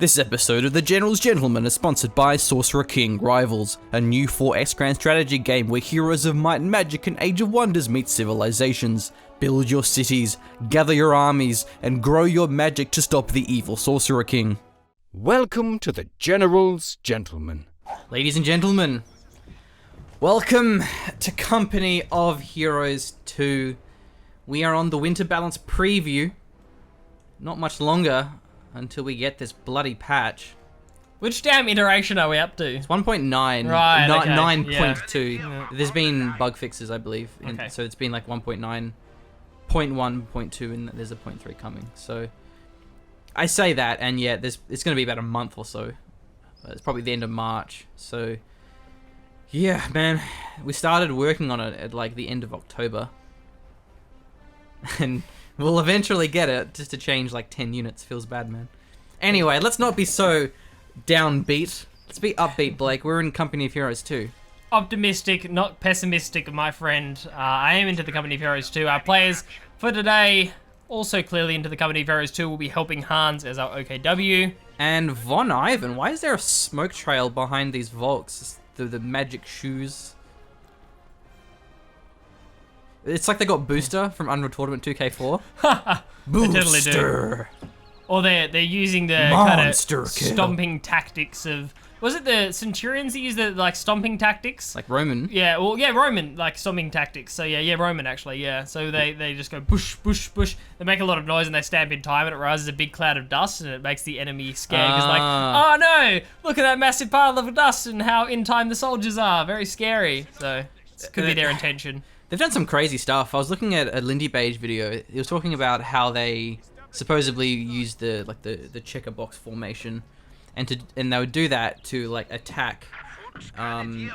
This episode of The General's Gentleman is sponsored by Sorcerer King Rivals, a new 4X grand strategy game where heroes of might and magic and Age of Wonders meet civilizations. Build your cities, gather your armies, and grow your magic to stop the evil Sorcerer King. Welcome to The General's Gentleman. Ladies and gentlemen, welcome to Company of Heroes 2. We are on the Winter Balance preview. Not much longer until we get this bloody patch. Which damn iteration are we up to? It's 1.9. Right, okay. 9.2. Yeah. There's been bug fixes, I believe. Okay. So it's been like 1.9, 0.1, 0.2, and there's a 0.3 coming. So I say that, and yet it's going to be about a month or so. It's probably the end of March. So yeah, man, we started working on it at like the end of October. And we'll eventually get it, just to change like 10 units. Feels bad, man. Anyway, let's not be so downbeat. Let's be upbeat, Blake. We're in Company of Heroes 2. Optimistic, not pessimistic, my friend. I am into the Company of Heroes 2. Our players for today, also clearly into the Company of Heroes 2, will be HelpingHans as our OKW. And Von Ivan, why is there a smoke trail behind these Volks? The magic shoes. It's like they got Booster from Unreal Tournament 2K4. They totally do. Or they're using the kind of stomping tactics of... Was it the Centurions that use the like stomping tactics? Like Roman. Yeah, well, yeah, Roman, like stomping tactics. So yeah, Roman actually, yeah. So they just go bush, bush, bush. They make a lot of noise and they stamp in time and it rises a big cloud of dust and it makes the enemy scared because like, oh no, look at that massive pile of dust and how in time the soldiers are. Very scary. So it could be their intention. They've done some crazy stuff. I was looking at a Lindy Beige video. He was talking about how they supposedly used the checker box formation, and they would do that to like attack, and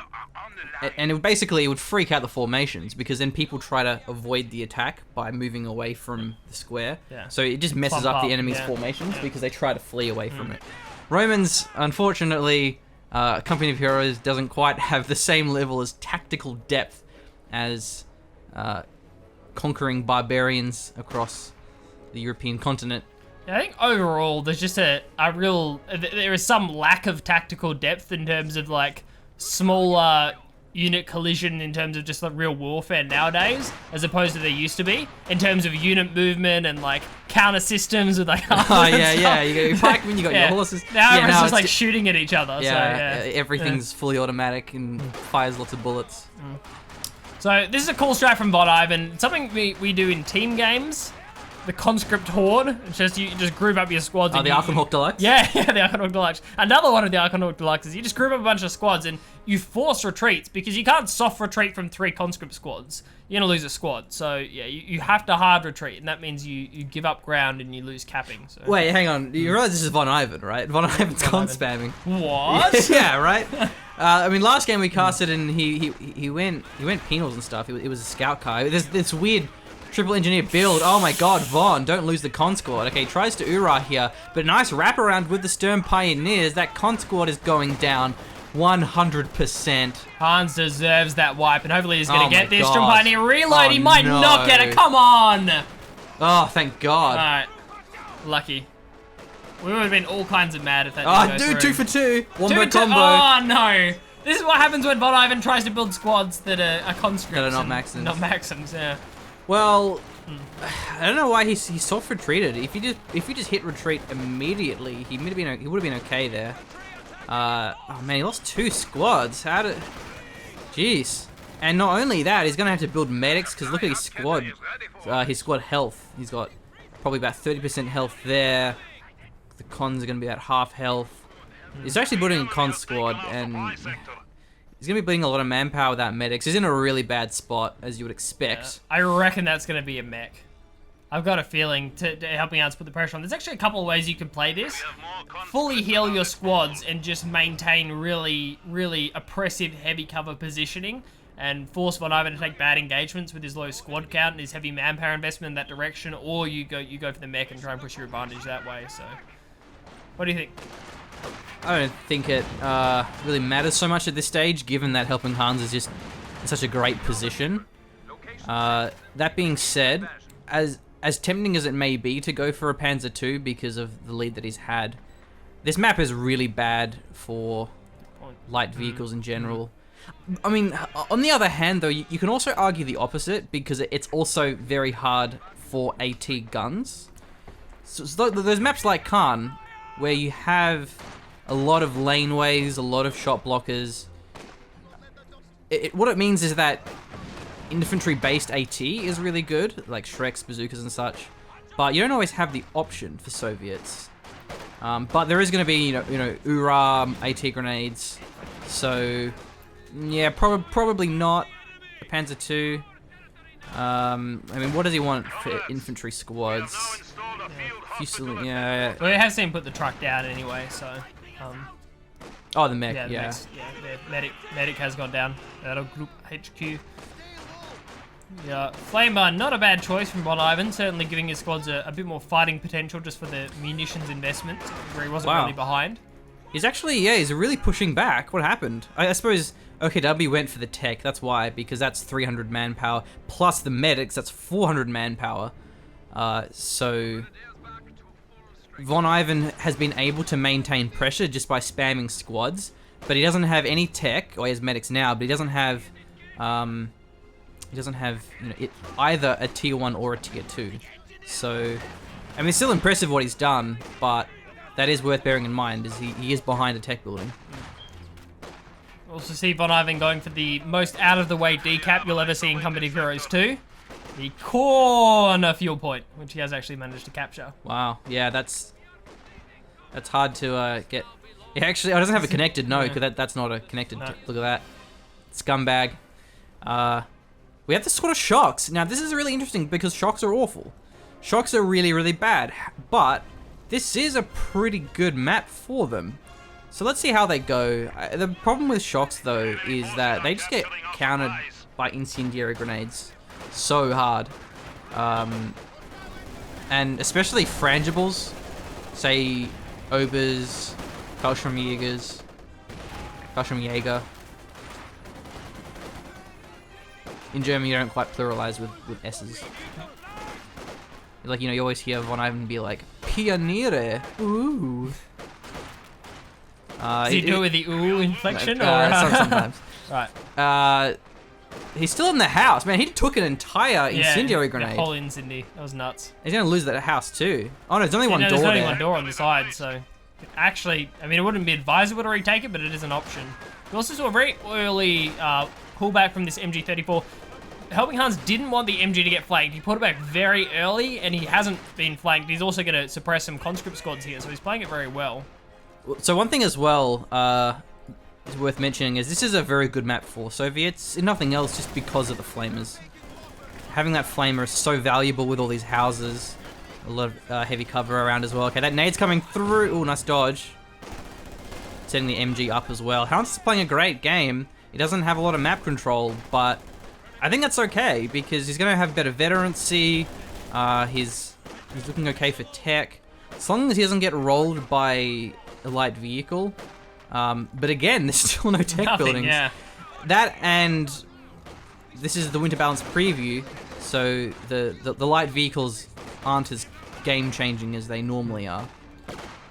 it would freak out the formations because then people try to avoid the attack by moving away from the square. Yeah. So it just messes up the enemy's formations because they try to flee away from it. Romans, unfortunately, Company of Heroes doesn't quite have the same level as tactical depth as conquering barbarians across the European continent. Yeah, I think overall there's just there is some lack of tactical depth in terms of like smaller unit collision in terms of just like real warfare nowadays, as opposed to there used to be in terms of unit movement and like counter systems with like you got your pikemen, you got your horses. Now everyone's just like shooting at each other. Yeah, everything's fully automatic and fires lots of bullets. So this is a cool strat from Von Ivan. It's something we do in team games. The Conscript Horde. It's just you just group up your squads. Oh, the Archonhawk Deluxe? Yeah, the Archonhawk Deluxe. Another one of the Archonhawk Deluxes. You just group up a bunch of squads and you force retreats because you can't soft retreat from 3 conscript squads. You're gonna lose a squad. So yeah, you have to hard retreat, and that means you give up ground and you lose capping. So. Wait, hang on. You realize this is Von Ivan, right? Von Ivan's con spamming. What? Yeah, right? I mean, last game we casted and he went penals and stuff. It was a scout car. There's this weird triple engineer build. Oh my god, Von, don't lose the con squad. Okay, tries to Ura here, but a nice wraparound with the Stern Pioneers. That con squad is going down 100%. Hans deserves that wipe, and hopefully he's going to get this. God. Stern Pioneer reload. He might not get it. Come on. Oh, thank God. All right. Lucky. We would have been all kinds of mad if that didn't go through. 2 for 2. Wombo 2 for 2. combo. Oh, no. This is what happens when Von Ivan tries to build squads that are conscripts. That are not Maxims. Not Maxims, yeah. Well, I don't know why he soft retreated. If you just hit retreat immediately, he would have been okay there. Oh man, he lost 2 squads. Jeez. And not only that, he's gonna have to build medics because look at his squad. His squad health. He's got probably about 30% health there. The cons are gonna be at half health. He's actually building a con squad and he's going to be building a lot of manpower without medics. He's in a really bad spot, as you would expect. Yeah, I reckon that's going to be a mech. I've got a feeling to helping out to put the pressure on. There's actually a couple of ways you can play this. Fully heal your squads and just maintain really, really oppressive heavy cover positioning and force Von Ivan to take bad engagements with his low squad count and his heavy manpower investment in that direction, or you go for the mech and try and push your advantage that way. So, what do you think? I don't think it really matters so much at this stage, given that HelpingHans is just in such a great position. That being said, as tempting as it may be to go for a Panzer II because of the lead that he's had, This map is really bad for light vehicles in general. I mean, on the other hand, though, you can also argue the opposite because it's also very hard for AT guns. So there's maps like Khan, where you have a lot of laneways, a lot of shot blockers. What it means is that infantry-based AT is really good, like Shreks, bazookas, and such. But you don't always have the option for Soviets. But there is going to be, you know, URA AT grenades. So, yeah, probably not a Panzer II. I mean, what does he want for infantry squads? Yeah. Well, we have seen him put the truck down anyway, so. Oh, the mech, yeah. The medic has gone down. Out of Group HQ. Yeah, Flamer, not a bad choice from Von Ivan. Certainly giving his squads a bit more fighting potential just for the munitions investment, where he wasn't really behind. He's actually, he's really pushing back. What happened? I suppose OKW went for the tech. That's why, because that's 300 manpower plus the medics. That's 400 manpower. So Von Ivan has been able to maintain pressure just by spamming squads, but he doesn't have any tech. Or he has medics now, but he doesn't have. Either a tier 1 or a tier 2. So, I mean, it's still impressive what he's done, but that is worth bearing in mind, is he is behind a tech building. Also see Von Ivan going for the most out-of-the-way decap you'll ever see in Company of Heroes 2. The corner fuel point, which he has actually managed to capture. Wow, yeah, that's hard to get. It actually, it doesn't have a connected, no, because that's not a connected. No. Look at that. Scumbag. We have the sort of shocks. Now, this is really interesting because shocks are awful. Shocks are really, really bad. But this is a pretty good map for them. So let's see how they go. The problem with shocks, though, is that they just get countered by incendiary grenades so hard. And especially frangibles. Say, Obers, Fallschirmjägers, Fallschirmjäger. In German, you don't quite pluralize with S's. Like, you always hear Von Ivan be like, Pioniere, ooh. Does he do it with the ooh inflection? Sometimes. Right. He's still in the house. Man, he took an entire incendiary grenade. The whole incendiary. That was nuts. He's going to lose that house, too. Oh, no, there's only one door there's only there. one door on the side, so... Actually, I mean, it wouldn't be advisable to retake it, but it is an option. We also saw a very early pullback from this MG34. HelpingHans didn't want the MG to get flanked. He pulled it back very early, and he hasn't been flanked. He's also going to suppress some conscript squads here, so he's playing it very well. So one thing as well is worth mentioning is this is a very good map for Soviets, if nothing else, just because of the flamers. Having that flamer is so valuable with all these houses. A lot of heavy cover around as well. Okay, that nade's coming through. Ooh, nice dodge. Setting the MG up as well. Hans is playing a great game. He doesn't have a lot of map control, but I think that's okay because he's going to have better veterancy. He's looking okay for tech. As long as he doesn't get rolled by a light vehicle. But again, there's still no tech buildings. Yeah. That, and this is the Winter Balance preview, so the light vehicles aren't as game-changing as they normally are.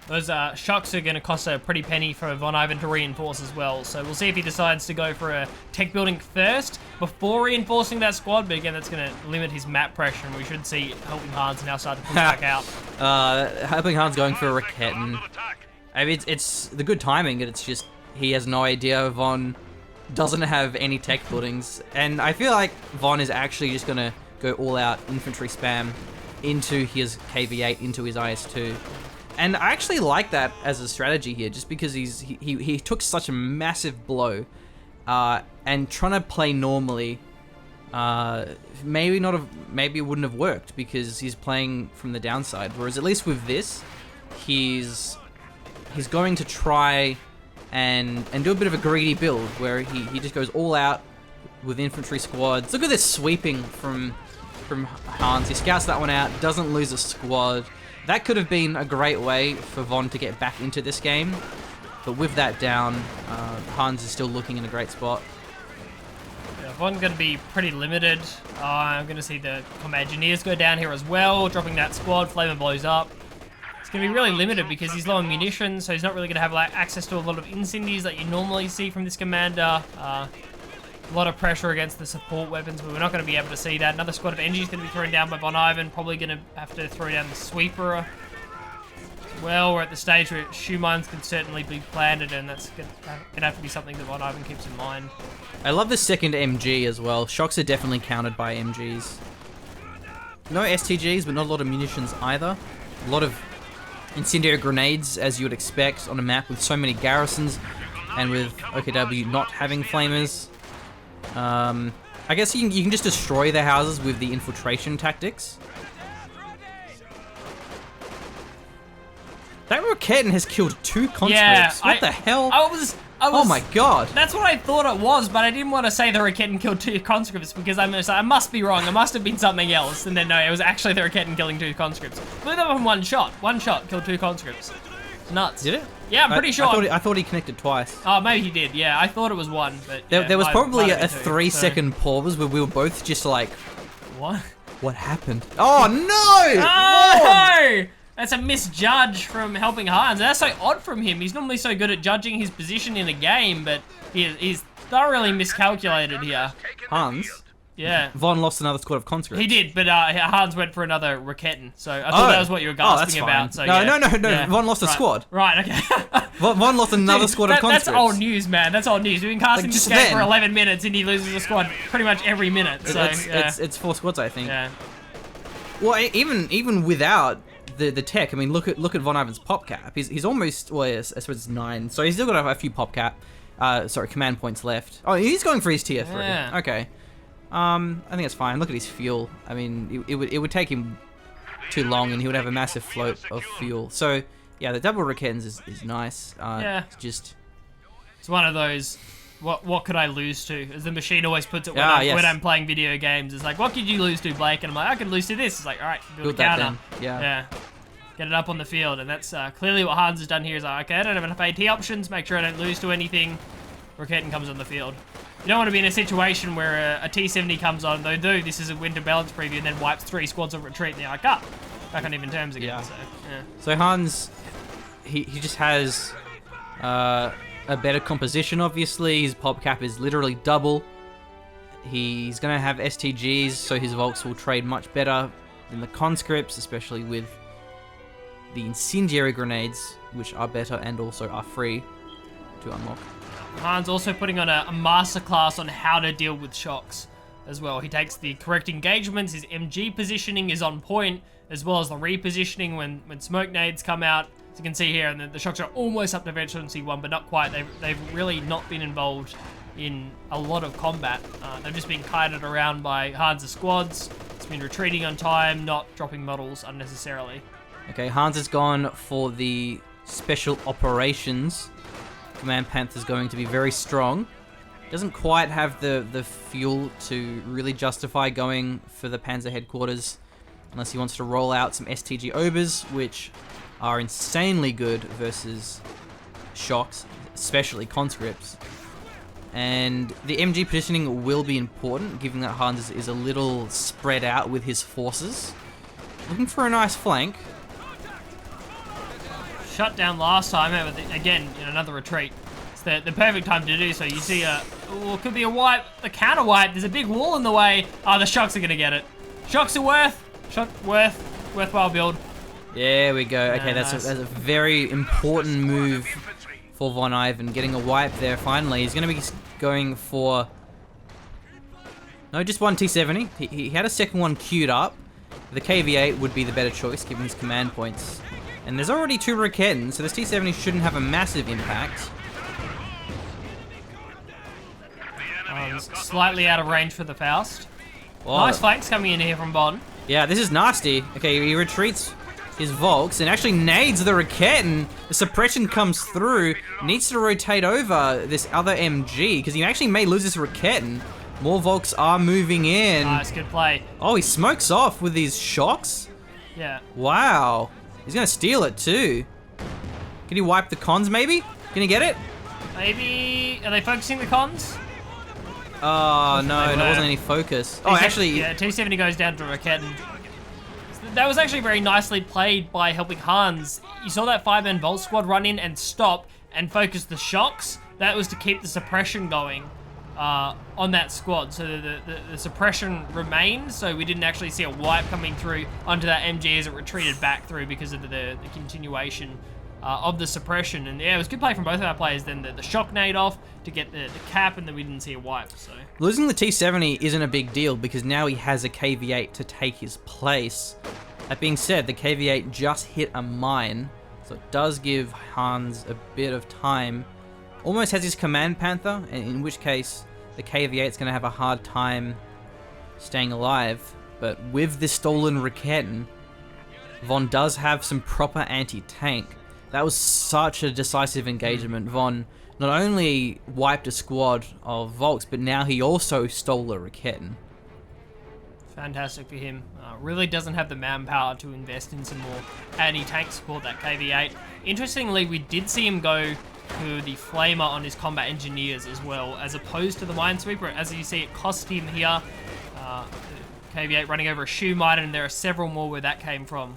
Those shocks are going to cost a pretty penny for Von Ivan to reinforce as well. So we'll see if he decides to go for a tech building first before reinforcing that squad. But again, that's going to limit his map pressure, and we should see HelpingHans now start to push back out. HelpingHans going for a Raketten. I mean, it's the good timing, and it's just he has no idea Von doesn't have any tech buildings. And I feel like Von is actually just going to go all-out infantry spam into his KV-8, into his IS-2. And I actually like that as a strategy here, just because he took such a massive blow, and trying to play normally, maybe it wouldn't have worked because he's playing from the downside. Whereas at least with this, he's going to try and do a bit of a greedy build where he just goes all out with infantry squads. Look at this sweeping from Hans. He scouts that one out, doesn't lose a squad. That could have been a great way for Von to get back into this game, but with that down, Hans is still looking in a great spot. Yeah, Von's going to be pretty limited. I'm going to see the combat engineers go down here as well, dropping that squad. Flamer blows up. it's going to be really limited because he's low on munitions, so he's not really going to have like access to a lot of incendies that you normally see from this commander. A lot of pressure against the support weapons, but we're not going to be able to see that. Another squad of NG is going to be thrown down by Von Ivan. Probably going to have to throw down the sweeper as well. We're at the stage where shoe mines can certainly be planted, and that's going to have to be something that Von Ivan keeps in mind. I love the second MG as well. Shocks are definitely countered by MGs. No STGs, but not a lot of munitions either. A lot of incendiary grenades, as you would expect, on a map with so many garrisons, and with OKW not having flamers. I guess you can just destroy their houses with the infiltration tactics. That Roketten has killed 2 conscripts. Yeah, what the hell? I was. Oh my god. That's what I thought it was, but I didn't want to say the Roketten killed 2 conscripts because I must be wrong. It must have been something else. And then no, it was actually the Roketten killing 2 conscripts. Blew them from one shot. One shot killed 2 conscripts. Nuts. Did it? Yeah, I'm pretty sure. I thought he connected twice. Oh, maybe he did. Yeah, I thought it was one, but yeah, there was probably a 3 3-second pause where we were both just like, what? What happened? Oh no! Oh no! That's a misjudge from HelpingHans. That's so odd from him. He's normally so good at judging his position in a game, but he's thoroughly miscalculated here. Hans? Yeah. Von lost another squad of conscripts. He did, but Hans went for another Roketten, so I thought that was what you were gasping about. So, no, yeah. no. Yeah. Von lost a squad. Right, okay. Von lost another squad of conscripts. That's old news, man. That's old news. We've been casting this game for 11 minutes, and he loses a squad pretty much every minute. So it's 4 squads, I think. Yeah. Well, even without the tech, I mean, look at Von Ivan's pop cap. He's almost, well, yes, I suppose it's 9. So he's still got a few pop cap. Command points left. Oh, he's going for his tier 3. Yeah. Okay. I think it's fine. Look at his fuel. I mean, it would take him too long, and he would have a massive float of fuel. So yeah, the double Rokettens is nice. Yeah. It's one of those. What could I lose to? As the machine always puts it when, when I'm playing video games. It's like, what could you lose to, Blake? And I'm like, I could lose to this. It's like, all right, build a counter. Yeah. Get it up on the field, and that's clearly what Hans has done here. Is like, okay, I don't have enough AT options. Make sure I don't lose to anything. Roketten comes on the field. You don't want to be in a situation where a T-70 comes on, though this is a winter balance preview, and then wipes 3 squads of retreat, and you're like, back on even terms again. Yeah. So, yeah. So Hans, he just has a better composition, obviously. His pop cap is literally double. He's going to have STGs, so his Volks will trade much better than the conscripts, especially with the incendiary grenades, which are better and also are free to unlock. Hans also putting on a masterclass on how to deal with shocks as well. He takes the correct engagements, his MG positioning is on point, as well as the repositioning when smoke nades come out. As you can see here, and the shocks are almost up to Veterancy 1, but not quite. They've really not been involved in a lot of combat. They've just been kited around by Hans' squads. It's been retreating on time, not dropping models unnecessarily. Okay, Hans has gone for the special operations. Command Panther's going to be very strong. Doesn't quite have the fuel to really justify going for the Panzer headquarters unless he wants to roll out some STG Obers, which are insanely good versus shocks, especially conscripts. And the MG positioning will be important, given that Hans is a little spread out with his forces. Looking for a nice flank. Shut down last time, again, in another retreat. It's the perfect time to do so. You see could be a wipe, a counter wipe. There's a big wall in the way. Oh, the shocks are going to get it. Shocks are worthwhile build. There we go. Okay, nice. that's a very important move for Von Ivan. Getting a wipe there finally. He's going to be going for... No, just one T-70. He had a second one queued up. The KV-8 would be the better choice, given his command points. And there's already 2 Rokettens, so this T-70 shouldn't have a massive impact. Slightly out of range for the Faust. Whoa. Nice flanks coming in here from Bon. Yeah, this is nasty. Okay, he retreats his Volks and actually nades the Roketten. The suppression comes through. Needs to rotate over this other MG, because he actually may lose this Roketten. More Volks are moving in. Nice, good play. Oh, he smokes off with these shocks? Yeah. Wow. He's going to steal it too. Can he wipe the cons maybe? Can he get it? Maybe... Are they focusing the cons? Oh, no, there wasn't any focus. Oh, actually... Yeah, T-70 goes down to Roketten. that was actually very nicely played by Helping Hans. You saw that 5-man Volt squad run in and stop and focus the shocks. That was to keep the suppression going on that squad. So the suppression remained, so we didn't actually see a wipe coming through onto that MG as it retreated back through because of the continuation of the suppression. And yeah, it was good play from both of our players. Then the shock nade off to get the cap, and then we didn't see a wipe. So losing the T70 isn't a big deal because now he has a KV8 to take his place. That being said, the KV8 just hit a mine, so it does give Hans a bit of time. Almost has his Command Panther, in which case the KV8 is going to have a hard time staying alive. But with this stolen Raketen, Von does have some proper anti-tank. That was such a decisive engagement. Von not only wiped a squad of Volks, but now he also stole a Raketen. Fantastic for him. Really doesn't have the manpower to invest in some more anti-tank support, that KV8. Interestingly, we did see him go to the Flamer on his combat engineers as well, as opposed to the Minesweeper. As you see, it cost him here. KV8 running over a shoe mine, and there are several more where that came from.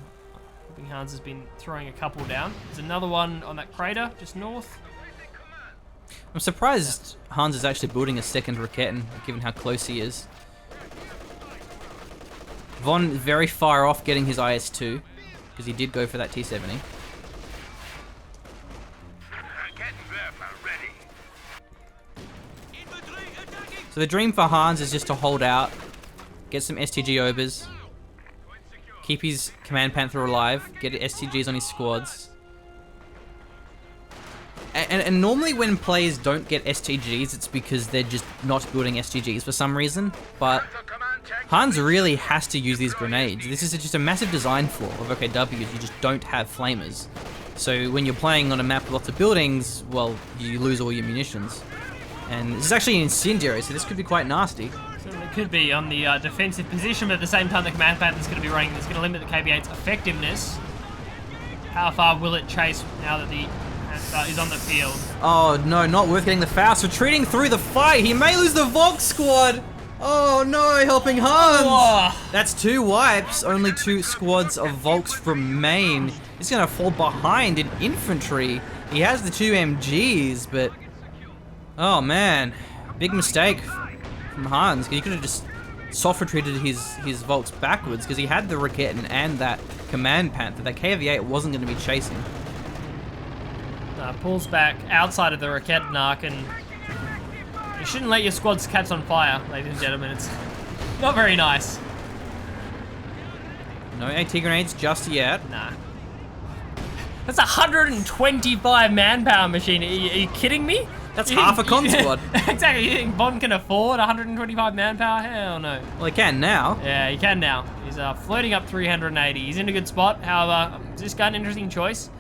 Hans has been throwing a couple down. There's another one on that crater just north. I'm surprised Hans is actually building a second Raketen, given how close he is. Von very far off getting his IS-2, because he did go for that T-70. So the dream for Hans is just to hold out, get some STG overs, keep his Command Panther alive, get STGs on his squads. And normally when players don't get STGs, it's because they're just not building STGs for some reason. But Hans really has to use these grenades. This is just a massive design flaw of OKW. You just don't have flamers. So when you're playing on a map with lots of buildings, well, you lose all your munitions. And this is actually an incendiary, so this could be quite nasty. Certainly could be on the defensive position, but at the same time the Command Panther is going to be running. That's going to limit the KV8's effectiveness. How far will it chase now that the Panther is on the field? Oh no, not worth getting the fast. Retreating through the fight. He may lose the Volk squad. Oh no, Helping Hans. Oh. That's 2 wipes. Only 2 squads of Volks remain. He's going to fall behind in infantry. He has the 2 MGs, but oh man, big mistake from Hans. He could have just soft retreated his Volks backwards because he had the Raketen and that Command Panther. That KV8 wasn't going to be chasing. Pulls back outside of the Raketen arc, and you shouldn't let your squads catch on fire, ladies and gentlemen. It's not very nice. No AT grenades just yet. Nah. That's a 125 manpower machine. Are you kidding me? That's half a con squad. Exactly. You think Von can afford 125 manpower? Hell no. Well, he can now. Yeah, he can now. He's floating up 380. He's in a good spot. However, is this guy an interesting choice?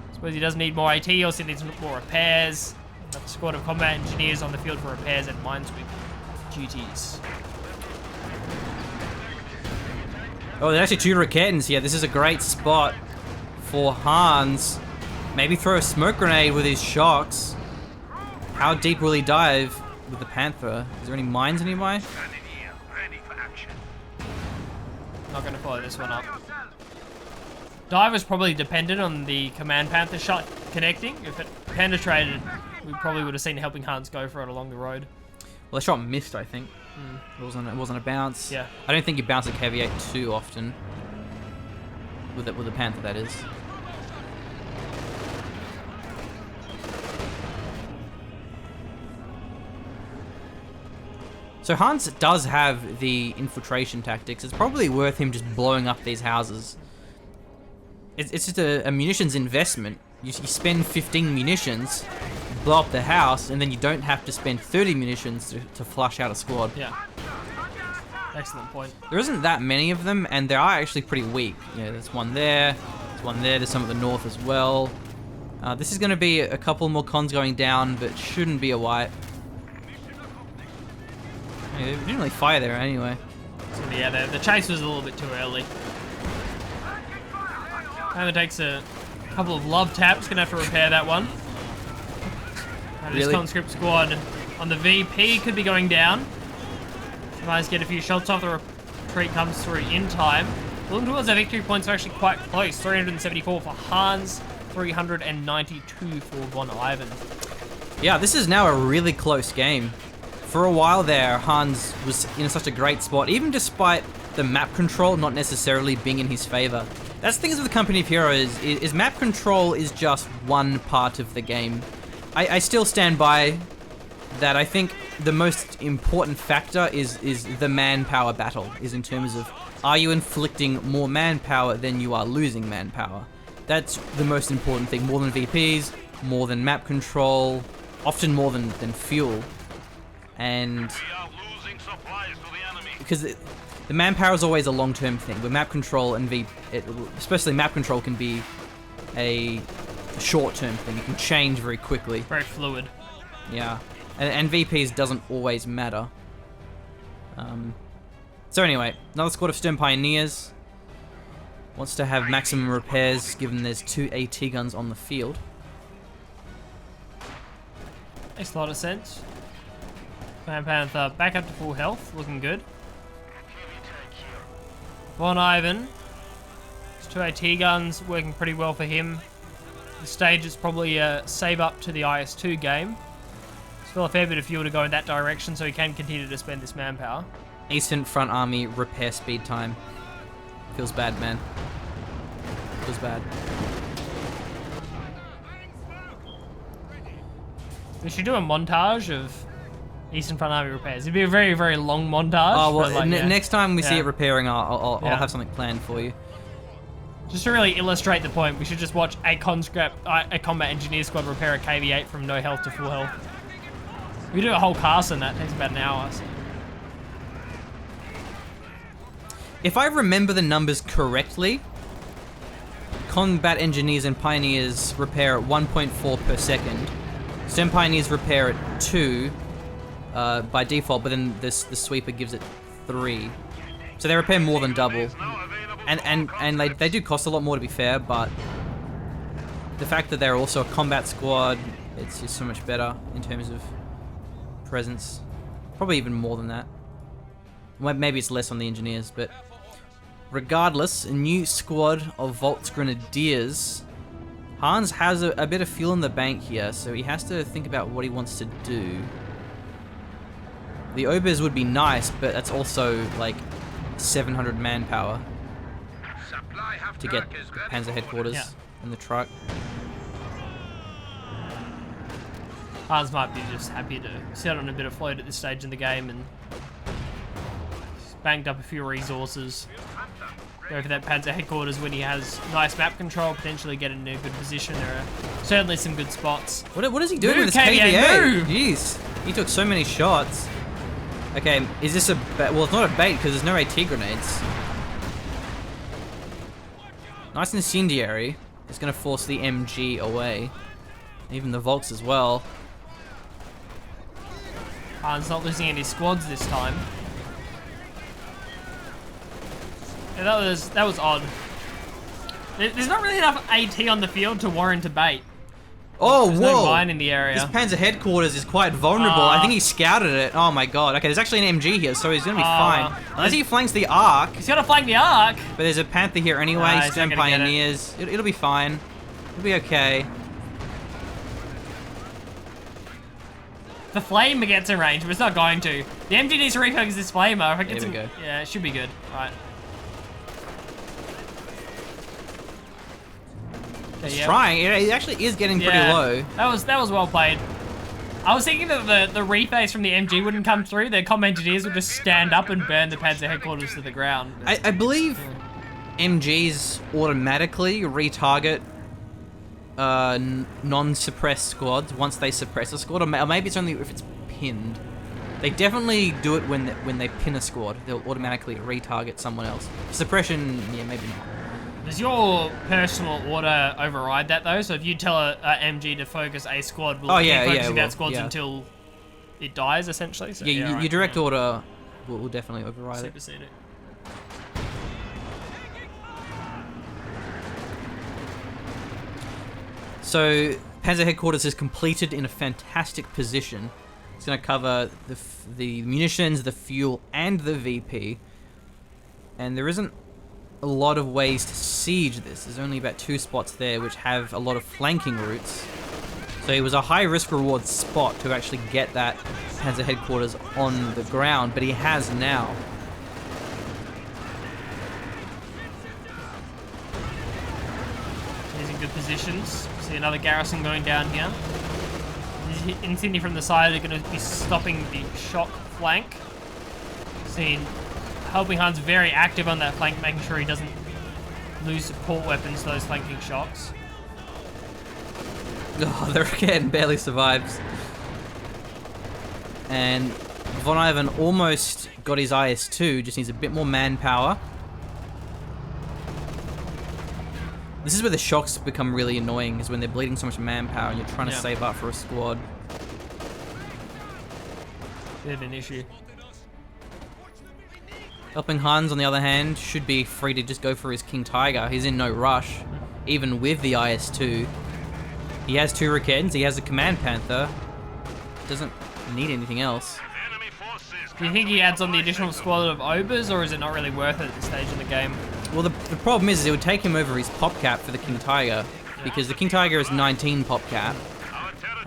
I suppose he does need more AT. He also needs more repairs. A squad of combat engineers on the field for repairs and minesweep duties. Oh, there's actually 2 Raketens here. This is a great spot for Hans. Maybe throw a smoke grenade with his shocks. How deep will he dive with the Panther? Is there any mines nearby? Not going to follow this one up. Dive was probably dependent on the Command Panther shot connecting. If it penetrated, we probably would have seen Helping Hans go for it along the road. Well, the shot missed, I think. It wasn't a bounce. Yeah. I don't think you bounce a KV8 too often. With the Panther, that is. So Hans does have the infiltration tactics. It's probably worth him just blowing up these houses. It's just a munitions investment. You spend 15 munitions, blow up the house, and then you don't have to spend 30 munitions to flush out a squad. Yeah. Excellent point. There isn't that many of them, and they are actually pretty weak. Yeah, there's one there, there's some at the north as well. This is going to be a couple more cons going down, but shouldn't be a wipe. Yeah, they didn't really fire there anyway. So yeah, the chase was a little bit too early. Panther takes a couple of love taps, gonna have to repair that one. And Really? This conscript squad on the VP could be going down. Tries to get a few shots off, the retreat comes through in time. Looking towards our victory points are actually quite close. 374 for Hans, 392 for Von Ivan. Yeah, this is now a really close game. For a while there, Hans was in such a great spot, even despite the map control not necessarily being in his favor. That's the thing with the Company of Heroes, is map control is just one part of the game. I still stand by that. I think the most important factor is the manpower battle, is in terms of, are you inflicting more manpower than you are losing manpower? That's the most important thing, more than VPs, more than map control, often more than fuel. And because the manpower is always a long-term thing, but map control and especially map control can be a short-term thing. It can change very quickly. Very fluid. Yeah, and VPs doesn't always matter. So anyway, another squad of Stern Pioneers wants to have maximum repairs, given there's 2 AT guns on the field. Makes a lot of sense. Panther back up to full health, looking good. Von Ivan, his 2 AT guns working pretty well for him. The stage is probably a save up to the IS-2 game. Still a fair bit of fuel to go in that direction, so he can continue to spend this manpower. Eastern Front Army repair speed time. Feels bad, man. Feels bad. We should do a montage of Eastern Front Army repairs. It'd be a very, very long montage. Oh, well, like, next time we see it repairing, I'll Yeah. have something planned for you. Just to really illustrate the point, we should just watch a combat engineer squad repair a KV-8 from no health to full health. We do a whole cast on that, it takes about an hour. So. If I remember the numbers correctly, combat engineers and pioneers repair at 1.4 per second. Some pioneers repair at 2 by default, but then the sweeper gives it 3. So they repair more than double. And they do cost a lot more, to be fair, but the fact that they're also a combat squad, it's just so much better in terms of presence. Probably even more than that. Maybe it's less on the engineers, but regardless, a new squad of Volks Grenadiers. Hans has a bit of fuel in the bank here, so he has to think about what he wants to do. The Obers would be nice, but that's also like 700 manpower to get the Panzer headquarters in the truck. Hans might be just happy to sit on a bit of float at this stage in the game and banked up a few resources. Go for that Panzer headquarters when he has nice map control, potentially get in a good position. There are certainly some good spots. What is he doing Move, with his KVA, KVA? move! Jeez, he took so many shots. Okay, is this a bait? Well, it's not a bait because there's no AT grenades. Nice incendiary. It's going to force the MG away. Even the Volks as well. Hans not losing any squads this time. Yeah, that was odd. There's not really enough AT on the field to warrant a bait. Oh, There's whoa! no mine in the area. This Panzer headquarters is quite vulnerable. I think he scouted it. Oh my god. Okay, there's actually an MG here, so he's gonna be fine. Well. Unless he flanks the Ark. He's gonna flank the Ark. But there's a Panther here anyway. He's Stern not gonna get it. Pioneers. It'll be fine. It'll be okay. The Flamer gets in range, but it's not going to. The MG needs to refocus this Flamer. If it gets There we go. Yeah, it should be good. Right. Okay, He's trying. It actually is getting pretty low. That was well played. I was thinking that the reface from the MG wouldn't come through. Their comm engineers would just stand up and burn the Panzer headquarters to the ground. I believe MGs automatically retarget non-suppressed squads once they suppress a squad, or maybe it's only if it's pinned. They definitely do it when they pin a squad. They'll automatically retarget someone else. Suppression, yeah, maybe not. Does your personal order override that though? So if you tell a MG to focus a squad, will it keep focusing that squad until it dies, essentially? So, your direct order will definitely override it. Supersede it. So Panzer headquarters is completed in a fantastic position. It's going to cover the munitions, the fuel, and the VP. And there isn't a lot of ways to siege this. There's only about 2 spots there which have a lot of flanking routes. So it was a high risk reward spot to actually get that Panzer headquarters on the ground, but he has now. He's in good positions. See another garrison going down here. Insignia from the side are going to be stopping the shock flank. Seeing HelpingHans very active on that flank, making sure he doesn't lose support weapons to those flanking shocks. Oh, the Rocket barely survives. And Von Ivan almost got his IS-2, just needs a bit more manpower. This is where the shocks become really annoying, is when they're bleeding so much manpower and you're trying to save up for a squad. Bit of an issue. HelpingHans, on the other hand, should be free to just go for his King Tiger. He's in no rush, even with the IS-2. He has 2 Rockets, he has a Command Panther. Doesn't need anything else. Do you think he adds on the additional squad of Obers, or is it not really worth it at this stage in the game? Well, the problem is it would take him over his pop cap for the King Tiger, because the King Tiger is 19 pop cap,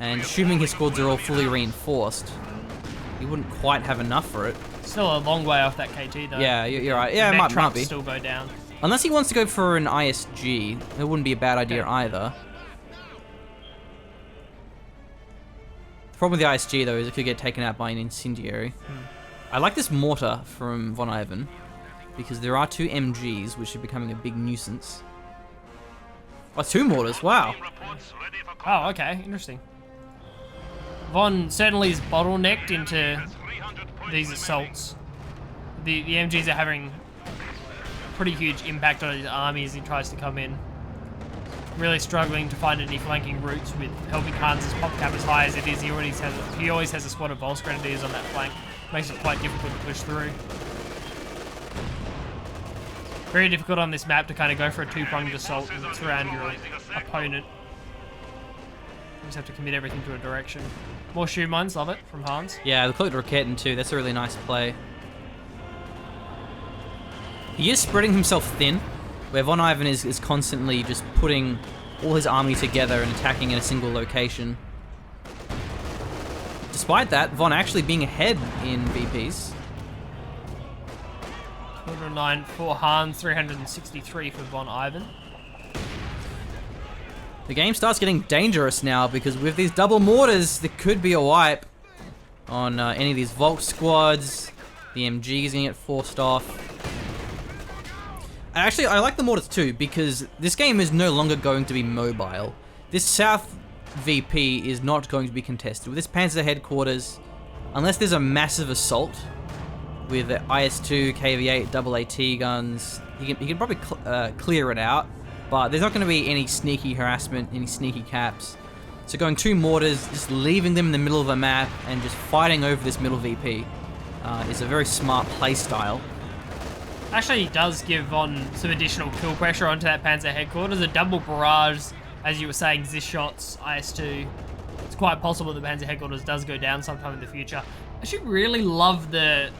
and assuming his squads are all fully reinforced, he wouldn't quite have enough for it. Still a long way off that KT though. Yeah, you're right. Yeah, it might be. Still go down. Unless he wants to go for an ISG, it wouldn't be a bad idea either. The problem with the ISG though is it could get taken out by an incendiary. I like this mortar from Von Ivan, because there are 2 MGs which are becoming a big nuisance. Oh, 2 mortars, wow. Oh, okay, interesting. Von certainly is bottlenecked into these assaults. The MGs are having pretty huge impact on his army as he tries to come in. Really struggling to find any flanking routes with HelpingHans' pop cap as high as it is. He always has a squad of Volks Grenadiers on that flank. Makes it quite difficult to push through. Very difficult on this map to kind of go for a 2-pronged assault and surround your opponent. You just have to commit everything to a direction. More shoe mines, love it, from Hans. Yeah, the Cloaked Rocket too, that's a really nice play. He is spreading himself thin, where Von Ivan is constantly just putting all his army together and attacking in a single location. Despite that, Von actually being ahead in VPs. 209 for Hans, 363 for Von Ivan. The game starts getting dangerous now, because with these double mortars, there could be a wipe on any of these Volk squads. The MG is going to get forced off. And actually, I like the mortars too, because this game is no longer going to be mobile. This South VP is not going to be contested. With this Panzer headquarters, unless there's a massive assault with IS-2, KV-8, double AT guns, he can probably clear it out. But there's not going to be any sneaky harassment, any sneaky caps. So going 2 mortars, just leaving them in the middle of the map and just fighting over this middle VP is a very smart play style. Actually, it does give Von some additional kill pressure onto that Panzer headquarters. A double barrage, as you were saying, Zish shots, IS-2. It's quite possible that Panzer headquarters does go down sometime in the future. I should really love the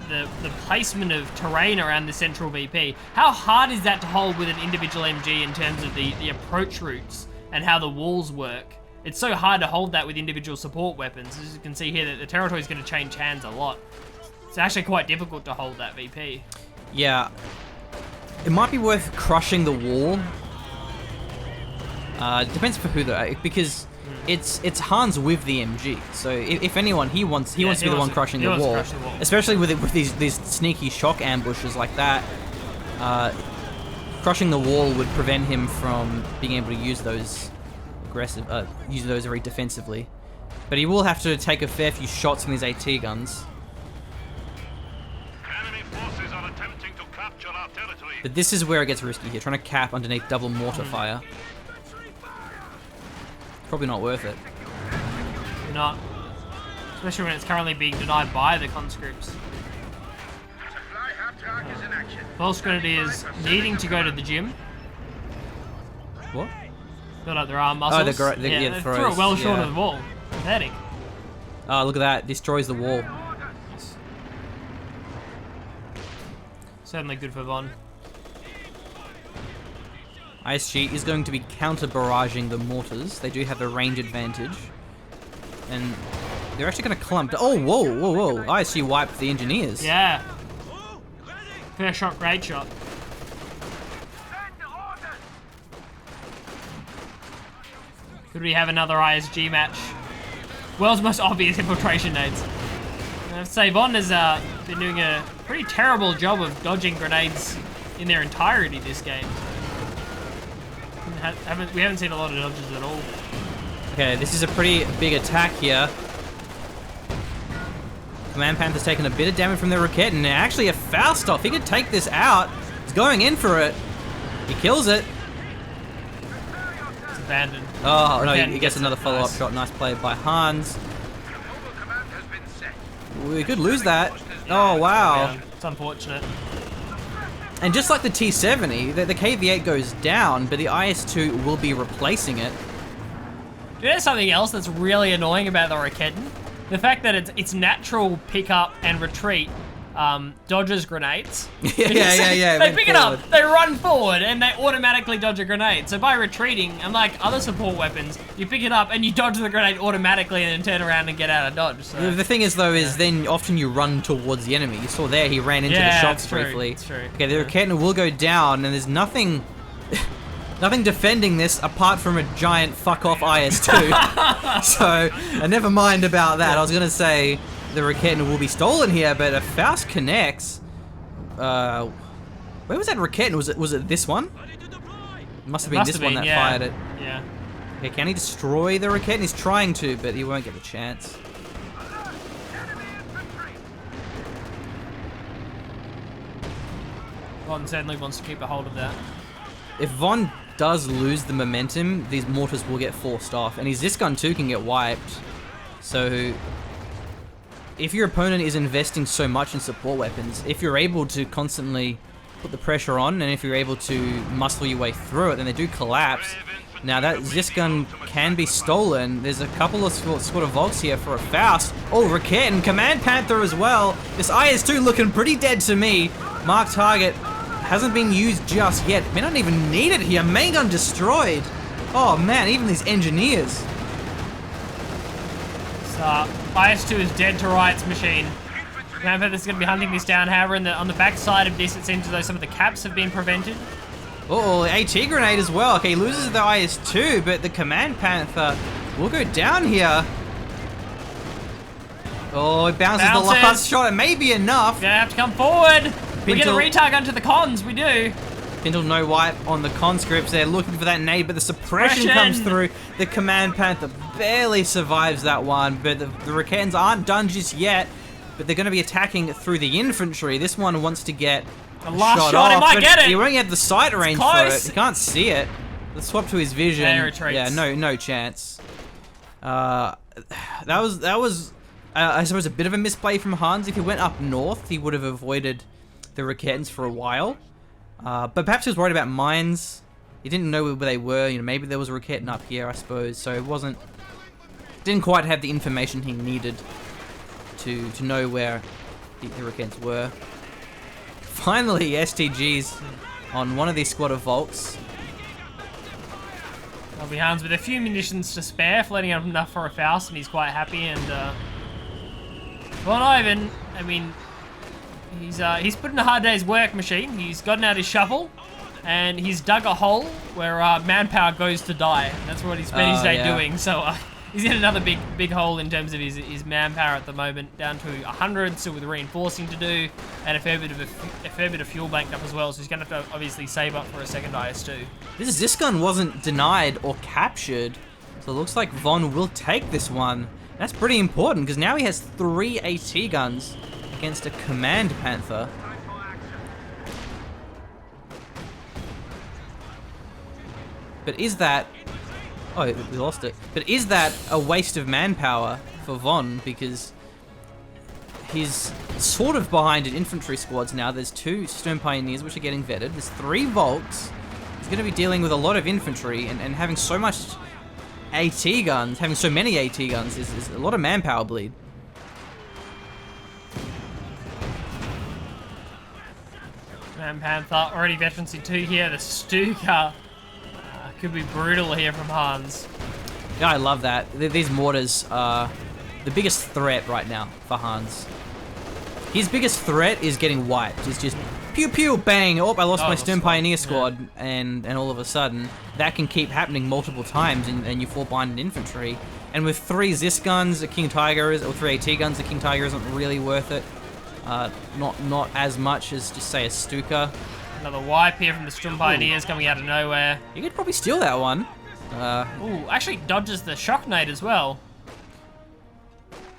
placement of terrain around the central VP. How hard is that to hold with an individual MG in terms of the approach routes and how the walls work? It's so hard to hold that with individual support weapons. As you can see here, that the territory is going to change hands a lot. It's actually quite difficult to hold that VP. Yeah. It might be worth crushing the wall. It depends for who though, because it's Hans with the MG. So if anyone, he wants to be the one crushing the wall. Especially with these sneaky shock ambushes like that. Crushing the wall would prevent him from being able to use those use those very defensively. But he will have to take a fair few shots from his AT guns. But this is where it gets risky here, trying to cap underneath double mortar fire. Probably not worth it. Not. Especially when it's currently being denied by the conscripts. Volks Grenadiers needing to go to the gym. What? Feel like there are muscles. Oh, they threw it well short of the wall. Pathetic. Oh, look at that. Destroys the wall. Certainly good for Von. ISG is going to be counter-barraging the mortars. They do have a range advantage. And they're actually going to clump. Oh, whoa. ISG wiped the engineers. Yeah. Fair shot, great shot. Could we have another ISG match? World's most obvious infiltration nades. I have to say, Von has been doing a pretty terrible job of dodging grenades in their entirety this game. We haven't seen a lot of dodges at all. Okay, this is a pretty big attack here. Command Panther's taking a bit of damage from the Rocket, and actually a Faust off. He could take this out. He's going in for it. He kills it. It's abandoned. Oh, no, he gets another follow-up shot. Nice play by Hans. We could lose that. Oh, wow. Yeah, it's unfortunate. And just like the T-70, the KV-8 goes down, but the IS-2 will be replacing it. Do you know something else that's really annoying about the Roketten? The fact that its natural pickup and retreat dodges grenades. Yeah. They pick it up, they run forward, and they automatically dodge a grenade. So by retreating, unlike other support weapons, you pick it up and you dodge the grenade automatically and then turn around and get out of dodge. So. The thing is, though, is then often you run towards the enemy. You saw there, he ran into the shots briefly. That's true. Okay, the Roketten will go down, and there's nothing... Nothing defending this apart from a giant fuck-off IS-2. So, never mind about that. I was going to say the Roketten will be stolen here, but a Faust connects. Where was that Roketten? Was it this one? It must have been this one that fired it. Yeah. Okay, can he destroy the Roketten? He's trying to, but he won't get a chance. Von certainly wants to keep a hold of that. If Von does lose the momentum, these mortars will get forced off, and his Disc Gun 2 can get wiped. So, if your opponent is investing so much in support weapons, if you're able to constantly put the pressure on, and if you're able to muscle your way through it, then they do collapse. Now that Disc Gun can be stolen. There's a couple of squad of Volks here for a Faust. Oh, Rocket and Command Panther as well. This IS-2 looking pretty dead to me. Mark target. Hasn't been used just yet. May not even need it here. Main gun destroyed. Oh man, even these engineers. So, IS-2 is dead to rights, machine. Remember, this is going to be hunting this down. However, on the back side of this, it seems as though some of the caps have been prevented. Oh, AT grenade as well. Okay, he loses the IS-2, but the Command Panther will go down here. Oh, it bounces the last shot. It may be enough. Gonna have to come forward. We get a retard gun to the cons, we do. Pintle no wipe on the conscripts. They're looking for that nade, but the suppression comes through. The Command Panther barely survives that one, but the Rokettens aren't done just yet, but they're going to be attacking through the infantry. This one wants to get a last shot off, he might get it. He won't get the sight range for it. He can't see it. Let's swap to his vision. Yeah, he retreats. Yeah, no chance. That was I suppose a bit of a misplay from Hans. If he went up north, he would have avoided the Rokettens for a while. But perhaps he was worried about mines. He didn't know where they were. You know, maybe there was a Roketten up here, I suppose. So it didn't quite have the information he needed to know where the Rokettens were. Finally, STGs on one of these squad of Volks. HelpingHans with a few munitions to spare, floating out enough for a Faust, and he's quite happy. And Von Ivan, I mean, he's put in a hard day's work, machine. He's gotten out his shovel, and he's dug a hole where manpower goes to die. That's what he spent his day doing. So he's in another big hole in terms of his manpower at the moment, down to 100. So with reinforcing to do, and a fair bit of fuel banked up as well. So he's going to have to obviously save up for a second IS-2. This Disc Gun wasn't denied or captured, so it looks like Von will take this one. That's pretty important because now he has 3 AT guns against a Command Panther. But is that... Oh, we lost it. But is that a waste of manpower for Von? Because he's sort of behind in infantry squads now. There's 2 Stone Pioneers which are getting vetted. There's 3 Volks. He's going to be dealing with a lot of infantry and having so much AT guns, having so many AT guns is a lot of manpower bleed. Command Panther already veterancy 2 here. The Stuka could be brutal here from Hans. Yeah, I love that. These mortars are the biggest threat right now for Hans. His biggest threat is getting wiped. It's just pew pew bang. Oh, I lost my Stern Pioneer squad, and all of a sudden that can keep happening multiple times, and you fall behind in infantry. And with 3 Zis guns, a King Tiger or 3 AT guns, the King Tiger isn't really worth it. Not as much as just say a Stuka. Another wipe here from the Stern Pioneers coming out of nowhere. You could probably steal that one. Ooh, actually dodges the shock nade as well.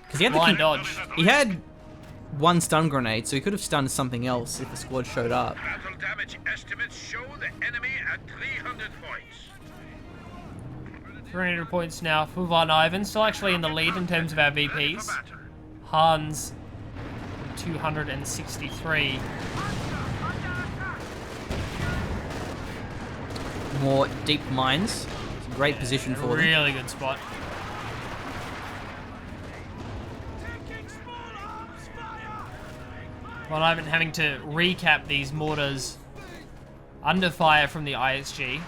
Because he had Blind dodge. He had 1 stun grenade, so he could have stunned something else if the squad showed up. Battle damage estimates show the enemy at 300 points. 300 points now for Von Ivan. Still actually in the lead in terms of our VPs. Hans, 263. More deep mines. It's a great position for them. Really good spot. Von Ivan having to recap these mortars under fire from the ISG.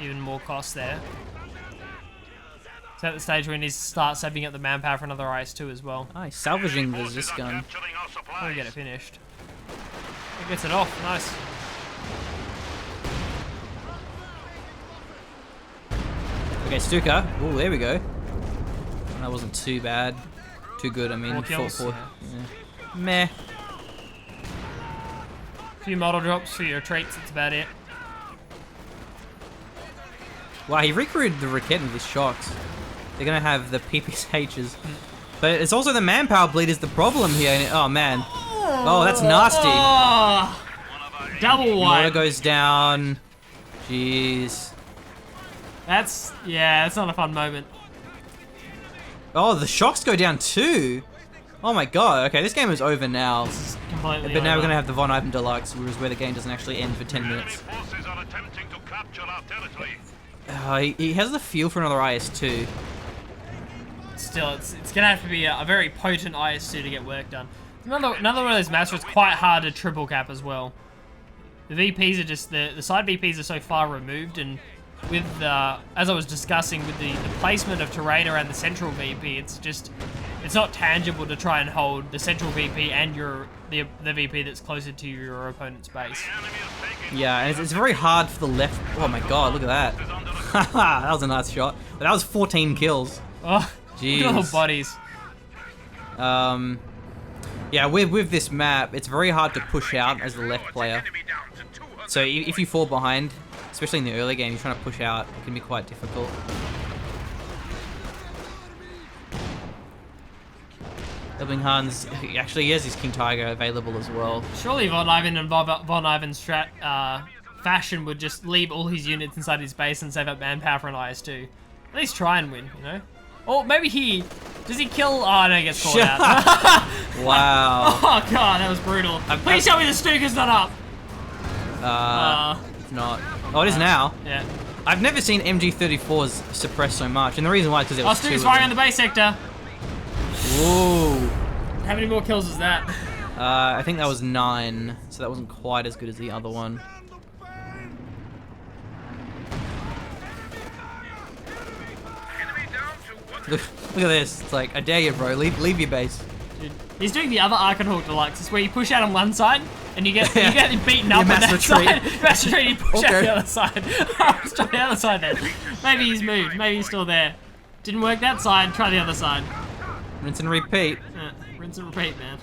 Even more cost there. So at the stage where he needs to start saving up the manpower for another IS-2 as well. Oh, he's salvaging the Zis gun. Oh, get it finished. He gets it off. Nice. Okay, Stuka. Oh, there we go. That wasn't too bad. Too good, I mean. 4 kills. Yeah. Meh. A few model drops for your traits, that's about it. Wow, he recruited the Raket with his shocks. They're gonna have the PPSHs. But it's also the manpower bleed is the problem here. Oh, man. Oh, that's nasty. Oh, double Water wipe. goes down. Jeez. That's not a fun moment. Oh, the shocks go down too. Oh my god. Okay, this game is over now. Completely But now over. we're gonna have the Von Ivan Deluxe, where the game doesn't actually end for 10 minutes. Forces are attempting to capture our territory. He has the feel for another IS-2. Still, it's gonna have to be a very potent IS-2 to get work done. Another one of those maps where it's quite hard to triple cap as well. The VPs are just the side VPs are so far removed, and with as I was discussing with the placement of terrain around the central VP, it's not tangible to try and hold the central VP and the VP that's closer to your opponent's base. Yeah, and it's very hard for the left. Oh my god, look at that. That was a nice shot. But that was 14 kills. Oh, jeez. look at all the bodies. Yeah, with this map, it's very hard to push out as the left player. Enemy down to 200. So if you fall behind, especially in the early game, you're trying to push out, it can be quite difficult. HelpingHans, actually he has his King Tiger available as well. Surely Von Ivan and Von Ivan's fashion would just leave all his units inside his base and save up manpower for an IS-2. At least try and win, you know? Or maybe does he kill? Oh no, he gets caught out. Wow. Oh god, that was brutal. Please tell me the Stuka's not up. It's not. Oh, it is now. Yeah. I've never seen MG34s suppress so much, and the reason why is because it Oh, was Stuka's 2 firing on of the base sector. them. Whoa. How many more kills is that? I think that was 9, so that wasn't quite as good as the other one. Enemy down to 100. Look at this. It's like, I dare you, bro. Leave your base. Dude, he's doing the other Arcanhawk Deluxe. It's where you push out on one side and you get beaten You up on mass that retreat. side. Mass retreat, you push out Okay. the other side. Let's try the other side then. Maybe he's moved. Maybe he's still there. Didn't work that side. Try the other side. Rinse and repeat. Rinse and repeat, man.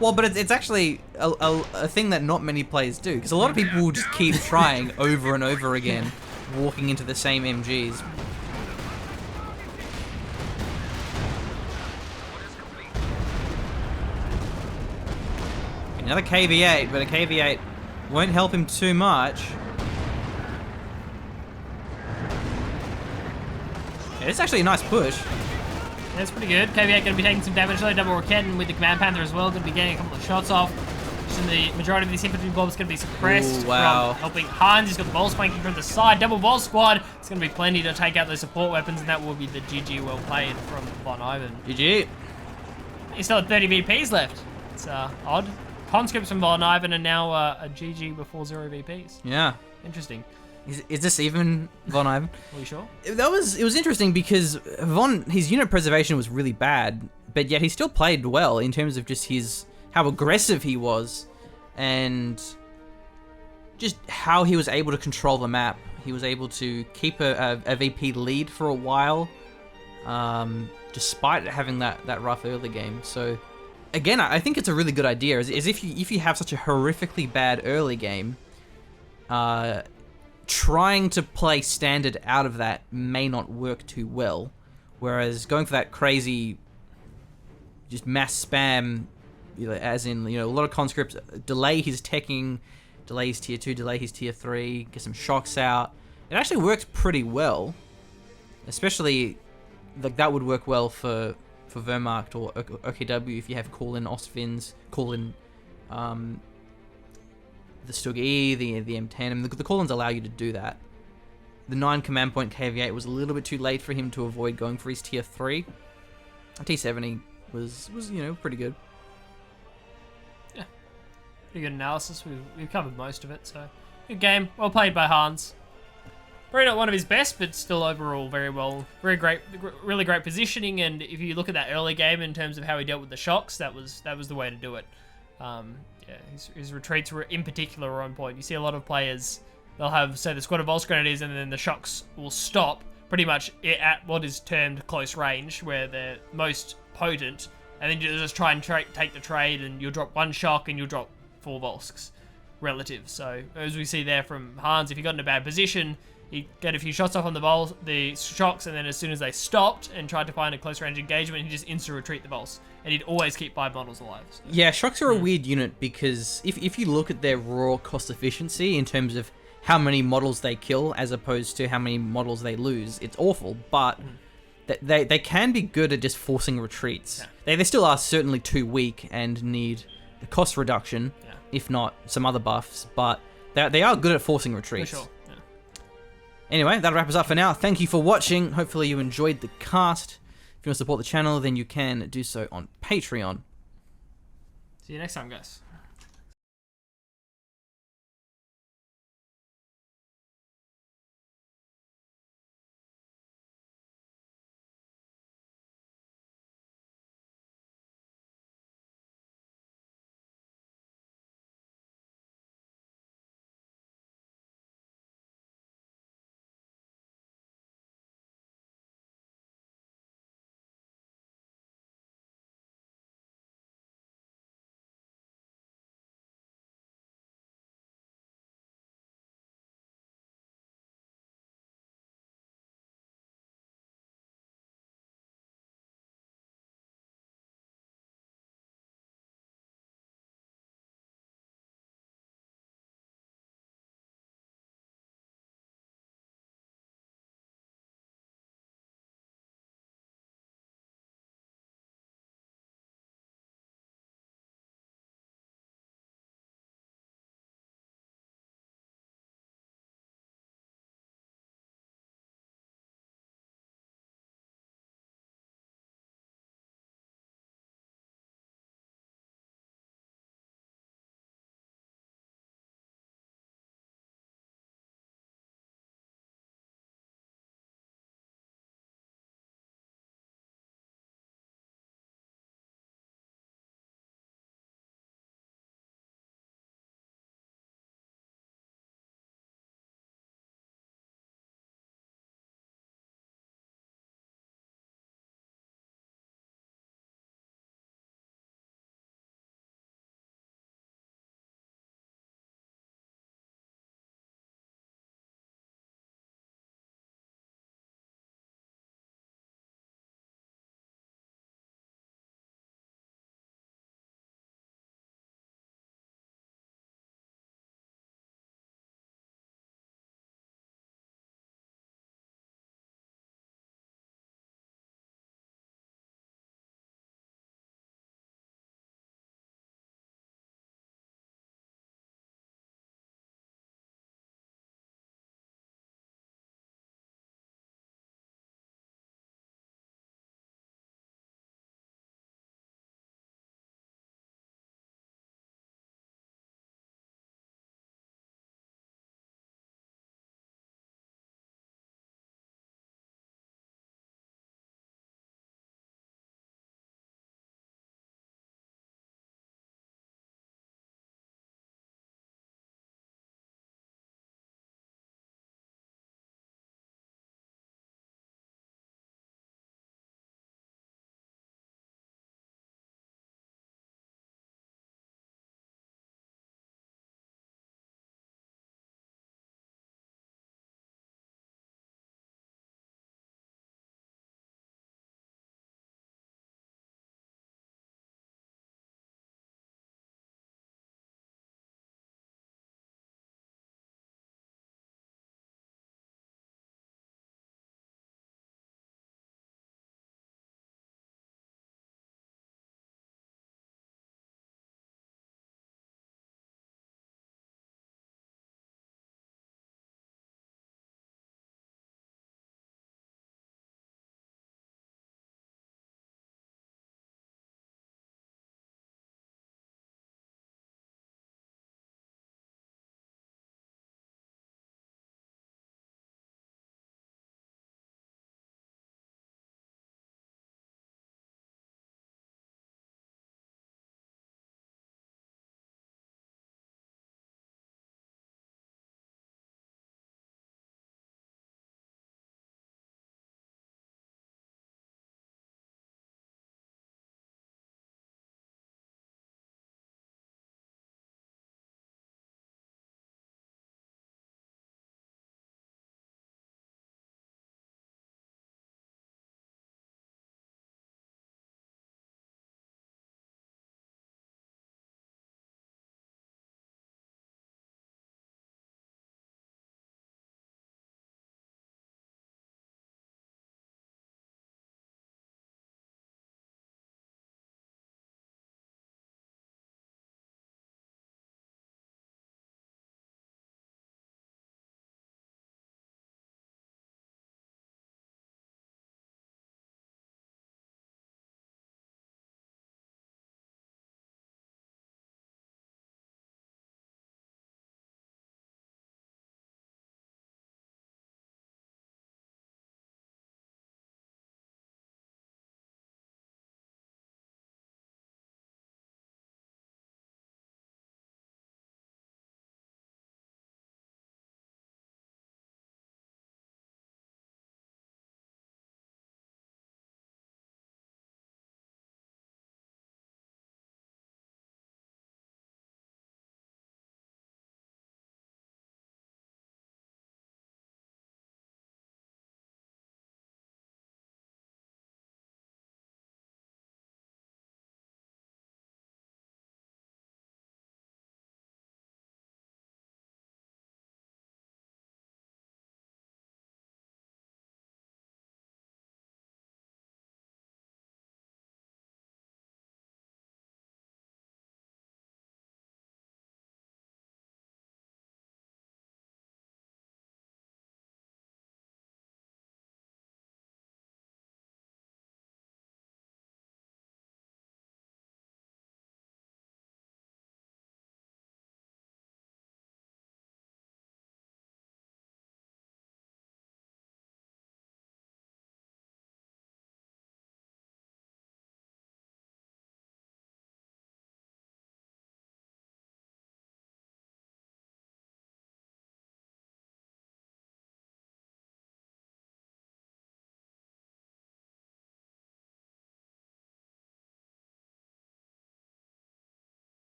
Well, but it's actually a thing that not many players do, because a lot of people will just keep trying over and over again, walking into the same MGs. Another KV-8, but a KV-8 won't help him too much. Yeah, it's actually a nice push. That's pretty good. KV-8 going to be taking some damage though. Double Rocket with the Command Panther as well. Going to be getting a couple of shots off. And the majority of these infantry blobs going to be suppressed. Ooh, wow. From helping Hans. He's got the ball spanking from the side. Double ball squad. It's going to be plenty to take out those support weapons, and that will be the GG well played from Von Ivan. GG. He's still at 30 VPs left. It's odd. Conscripts from Von Ivan and now a GG before 0 VPs. Yeah. Interesting. Is this even Von Ivan? Are you sure? It was interesting because his unit preservation was really bad, but yet he still played well in terms of just how aggressive he was, and just how he was able to control the map. He was able to keep a VP lead for a while, despite having that rough early game. So again, I think it's a really good idea. Is if you have such a horrifically bad early game, trying to play standard out of that may not work too well. Whereas going for that crazy, just mass spam, as in a lot of conscripts, delay his teching, delay his tier 2, delay his tier 3, get some shocks out. It actually works pretty well, especially that would work well for Wehrmacht or OKW if you have call-in Ostvins, call-in the Stug E, the M10. The call-ins allow you to do that. The 9 command point KV8 was a little bit too late for him to avoid going for his tier 3. T70 was pretty good. Yeah, pretty good analysis. We've covered most of it, so good game. Well played by Hans. Probably not one of his best, but still overall very well. Very great, really great positioning. And if you look at that early game in terms of how he dealt with the shocks, that was the way to do it. Yeah, his retreats were in particular were on point. You see a lot of players, they'll have, say, the squad of Volks Grenadiers, and then the shocks will stop pretty much at what is termed close range, where they're most potent, and then you just try and take the trade, and you'll drop 1 shock, and you'll drop 4 Volsks relative. So, as we see there from Hans, if he got in a bad position, he'd get a few shots off on the shocks, and then as soon as they stopped and tried to find a close range engagement, he'd just insta-retreat the Vols. And he'd always keep 5 models alive. So. Yeah, shocks are a weird unit because if you look at their raw cost efficiency in terms of how many models they kill as opposed to how many models they lose, it's awful, but they can be good at just forcing retreats. Yeah. They still are certainly too weak and need a cost reduction, if not some other buffs, but they are good at forcing retreats. For sure. Yeah. Anyway, that'll wrap us up for now. Thank you for watching. Hopefully you enjoyed the cast. If you want to support the channel, then you can do so on Patreon. See you next time, guys.